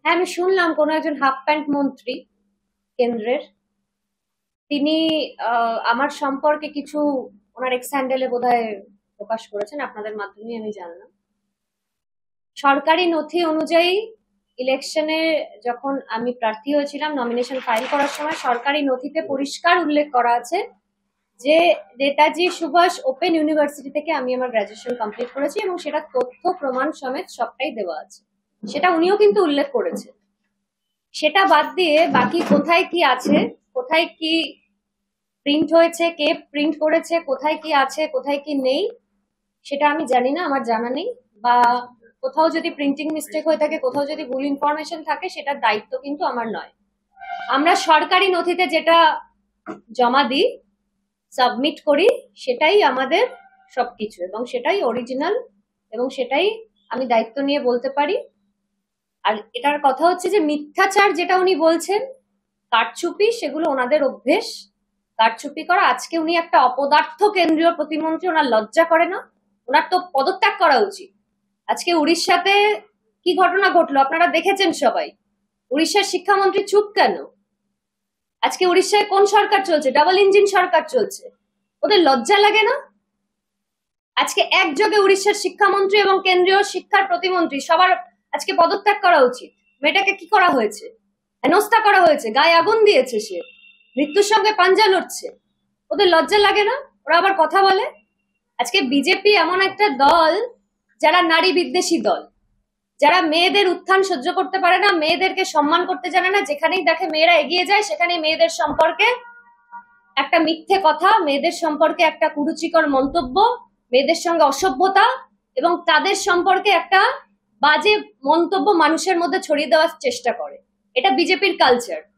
হ্যাঁ, আমি শুনলাম কোন একজন হাফ প্যান্ট মন্ত্রী কেন্দ্রের তিনি আমার সম্পর্কে কিছু ওনার এক্স হ্যান্ডেলে বোধহয় প্রকাশ করেছেন, আপনাদের মাধ্যমে আমি জানলাম। সরকারি নথি অনুযায়ী ইলেকশনে যখন আমি প্রার্থী হয়েছিলাম, নমিনেশন ফাইল করার সময় সরকারি নথিতে পরিষ্কার উল্লেখ করা আছে যে নেতাজি সুভাষ ওপেন ইউনিভার্সিটি থেকে আমি আমার গ্রাজুয়েশন কমপ্লিট করেছি এবং সেটা তথ্য প্রমাণ সমেত সবটাই দেওয়া আছে। সেটা উনিও কিন্তু উল্লেখ করেছেন। সেটা বাদ দিয়ে বাকি কোথায় কি আছে, কোথায় কি প্রিন্ট হয়েছে, কে প্রিন্ট করেছে, কোথায় কি আছে, কোথায় কি নেই, সেটা আমি জানি না, আমার জানা নেই। বা কোথাও যদি প্রিন্টিং মিস্টেক হয়ে থাকে, কোথাও যদি ভুল ইনফরমেশন থাকে, সেটার দায়িত্ব কিন্তু আমার নয়। আমরা সরকারি নথিতে যেটা জমা দিই, সাবমিট করি, সেটাই আমাদের সবকিছু এবং সেটাই অরিজিনাল এবং সেটাই আমি দায়িত্ব নিয়ে বলতে পারি। আর এটার কথা হচ্ছে যে মিথ্যাচার যেটা উনি বলছেন, কারচুপি, সেগুলো ওনাদের অভ্যেস। কারচুপি করা। আজকে উনি একটা অপদার্থ কেন্দ্রীয় প্রতিমন্ত্রী, ওনার লজ্জা করে না? ওনার তো পদত্যাগ করা উচিত। আজকে উড়িষ্যাতে কি ঘটনা ঘটলো আপনারা দেখেছেন সবাই। উড়িষ্যার শিক্ষামন্ত্রী চুপ কেন? আজকে উড়িষ্যায় কোন সরকার চলছে? ডাবল ইঞ্জিন সরকার চলছে। ওদের লজ্জা লাগে না? আজকে একযোগে উড়িষ্যার শিক্ষামন্ত্রী এবং কেন্দ্রীয় শিক্ষার প্রতিমন্ত্রী সবার আজকে পদত্যাগ করা উচিত। মেয়েটাকে কি করা হয়েছে? হেনস্থা করা হয়েছে, গায়ে আগুন দিয়েছে, সে মৃত্যুর সঙ্গে পাঞ্জা লড়ছে। ওদের লজ্জা লাগে না? ওরা আবার কথা বলে। আজকে বিজেপি এমন একটা দল যারা নারী বিদ্বেষী দল, যারা মেয়েদের উত্থান সহ্য করতে পারে না, মেয়েদেরকে সম্মান করতে জানে না। যেখানেই দেখে মেয়েরা এগিয়ে যায়, সেখানেই মেয়েদের সম্পর্কে একটা মিথ্যে কথা, মেয়েদের সম্পর্কে একটা কুরুচিকর মন্তব্য, মেয়েদের সঙ্গে অসভ্যতা এবং তাদের সম্পর্কে একটা বাজে মন্তব্য মানুষের মধ্যে ছড়িয়ে দেওয়ার চেষ্টা করে। এটা বিজেপির কালচার।